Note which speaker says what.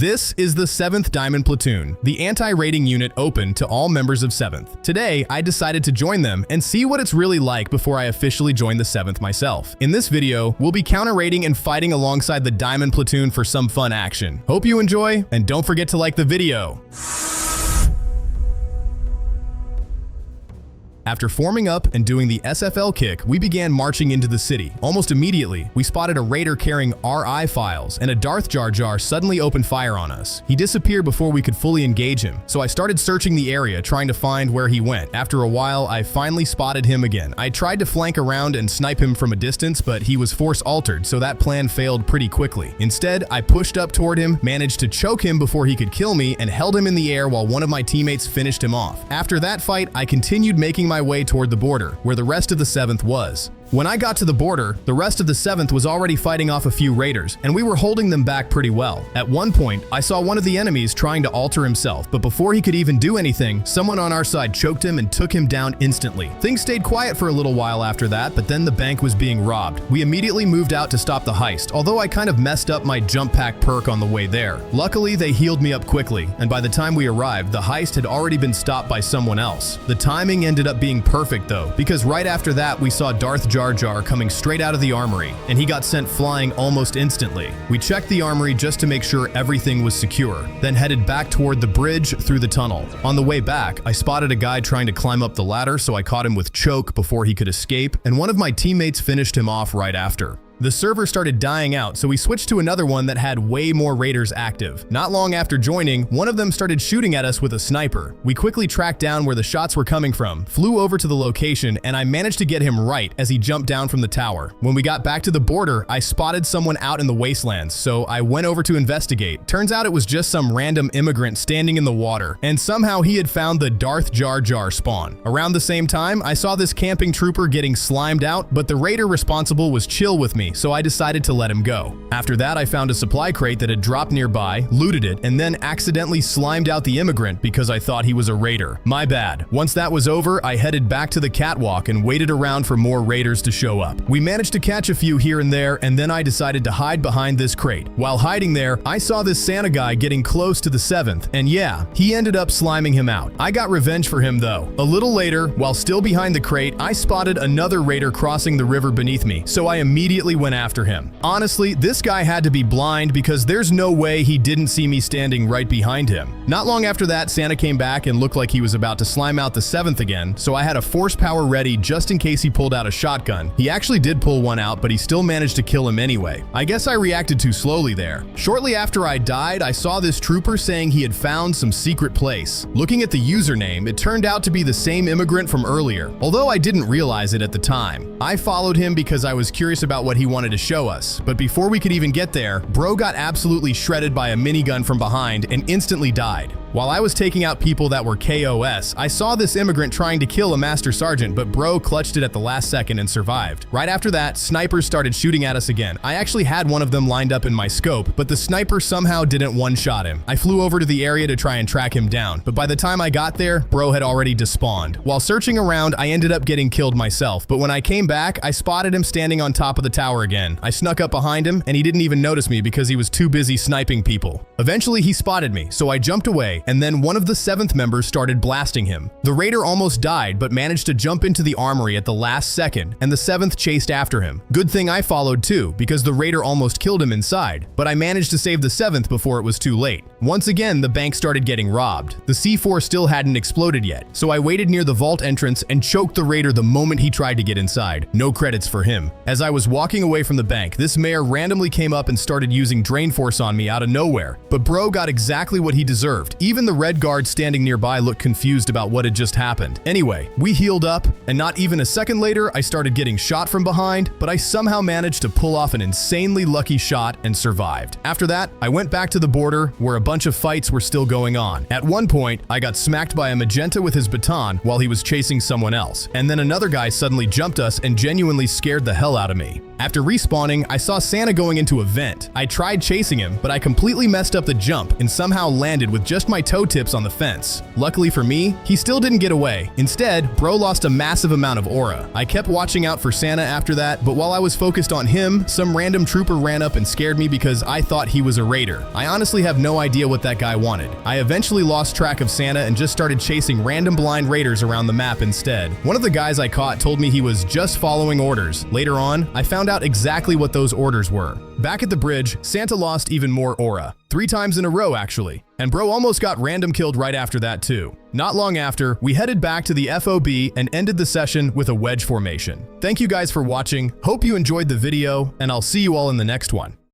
Speaker 1: This is the 7th Diamond Platoon, the anti-raiding unit open to all members of 7th. Today, I decided to join them and see what it's really like before I officially join the 7th myself. In this video, we'll be counter-raiding and fighting alongside the Diamond Platoon for some fun action. Hope you enjoy, and don't forget to like the video. After forming up and doing the SFL kick, we began marching into the city. Almost immediately, we spotted a raider carrying RI files, and a Darth Jar Jar suddenly opened fire on us. He disappeared before we could fully engage him, so I started searching the area trying to find where he went. After a while, I finally spotted him again. I tried to flank around and snipe him from a distance, but he was force-altered, so that plan failed pretty quickly. Instead, I pushed up toward him, managed to choke him before he could kill me, and held him in the air while one of my teammates finished him off. After that fight, I continued making my way toward the border, where the rest of the 7th was. When I got to the border, the rest of the 7th was already fighting off a few raiders, and we were holding them back pretty well. At one point, I saw one of the enemies trying to alter himself, but before he could even do anything, someone on our side choked him and took him down instantly. Things stayed quiet for a little while after that, but then the bank was being robbed. We immediately moved out to stop the heist, although I kind of messed up my jump pack perk on the way there. Luckily, they healed me up quickly, and by the time we arrived, the heist had already been stopped by someone else. The timing ended up being perfect though, because right after that, we saw Darth Jar Jar coming straight out of the armory, and he got sent flying almost instantly. We checked the armory just to make sure everything was secure, then headed back toward the bridge through the tunnel. On the way back, I spotted a guy trying to climb up the ladder, so I caught him with choke before he could escape, and one of my teammates finished him off right after. The server started dying out, so we switched to another one that had way more raiders active. Not long after joining, one of them started shooting at us with a sniper. We quickly tracked down where the shots were coming from, flew over to the location, and I managed to get him right as he jumped down from the tower. When we got back to the border, I spotted someone out in the wastelands, so I went over to investigate. Turns out it was just some random immigrant standing in the water, and somehow he had found the Darth Jar Jar spawn. Around the same time, I saw this camping trooper getting slimed out, but the raider responsible was chill with me, so I decided to let him go. After that, I found a supply crate that had dropped nearby, looted it, and then accidentally slimed out the immigrant because I thought he was a raider. My bad. Once that was over, I headed back to the catwalk and waited around for more raiders to show up. We managed to catch a few here and there, and then I decided to hide behind this crate. While hiding there, I saw this Santa guy getting close to the 7th, and yeah, he ended up sliming him out. I got revenge for him though. A little later, while still behind the crate, I spotted another raider crossing the river beneath me, so I immediately went after him. Honestly, this guy had to be blind because there's no way he didn't see me standing right behind him. Not long after that, Santa came back and looked like he was about to slime out the 7th again, so I had a force power ready just in case he pulled out a shotgun. He actually did pull one out, but he still managed to kill him anyway. I guess I reacted too slowly there. Shortly after I died, I saw this trooper saying he had found some secret place. Looking at the username, it turned out to be the same immigrant from earlier, although I didn't realize it at the time. I followed him because I was curious about what he wanted to show us, but before we could even get there, bro got absolutely shredded by a minigun from behind and instantly died. While I was taking out people that were KOS, I saw this immigrant trying to kill a master sergeant, but bro clutched it at the last second and survived. Right after that, snipers started shooting at us again. I actually had one of them lined up in my scope, but the sniper somehow didn't one-shot him. I flew over to the area to try and track him down, but by the time I got there, bro had already despawned. While searching around, I ended up getting killed myself, but when I came back, I spotted him standing on top of the tower again. I snuck up behind him, and he didn't even notice me because he was too busy sniping people. Eventually, he spotted me, so I jumped away, and then one of the 7th members started blasting him. The raider almost died, but managed to jump into the armory at the last second, and the 7th chased after him. Good thing I followed too, because the raider almost killed him inside, but I managed to save the 7th before it was too late. Once again, the bank started getting robbed. The C4 still hadn't exploded yet, so I waited near the vault entrance and choked the raider the moment he tried to get inside. No credits for him. As I was walking away from the bank, this mayor randomly came up and started using drain force on me out of nowhere, but bro got exactly what he deserved. Even the red guard standing nearby looked confused about what had just happened. Anyway, we healed up, and not even a second later, I started getting shot from behind, but I somehow managed to pull off an insanely lucky shot and survived. After that, I went back to the border where a bunch of fights were still going on. At one point, I got smacked by a magenta with his baton while he was chasing someone else, and then another guy suddenly jumped us and genuinely scared the hell out of me. After respawning, I saw Santa going into a vent. I tried chasing him, but I completely messed up the jump and somehow landed with just my toe tips on the fence. Luckily for me, he still didn't get away. Instead, bro lost a massive amount of aura. I kept watching out for Santa after that, but while I was focused on him, some random trooper ran up and scared me because I thought he was a raider. I honestly have no idea what that guy wanted. I eventually lost track of Santa and just started chasing random blind raiders around the map instead. One of the guys I caught told me he was just following orders. Later on, I found out exactly what those orders were. Back at the bridge, Santa lost even more aura. 3 times in a row, actually. And bro almost got random killed right after that too. Not long after, we headed back to the FOB and ended the session with a wedge formation. Thank you guys for watching, hope you enjoyed the video, and I'll see you all in the next one.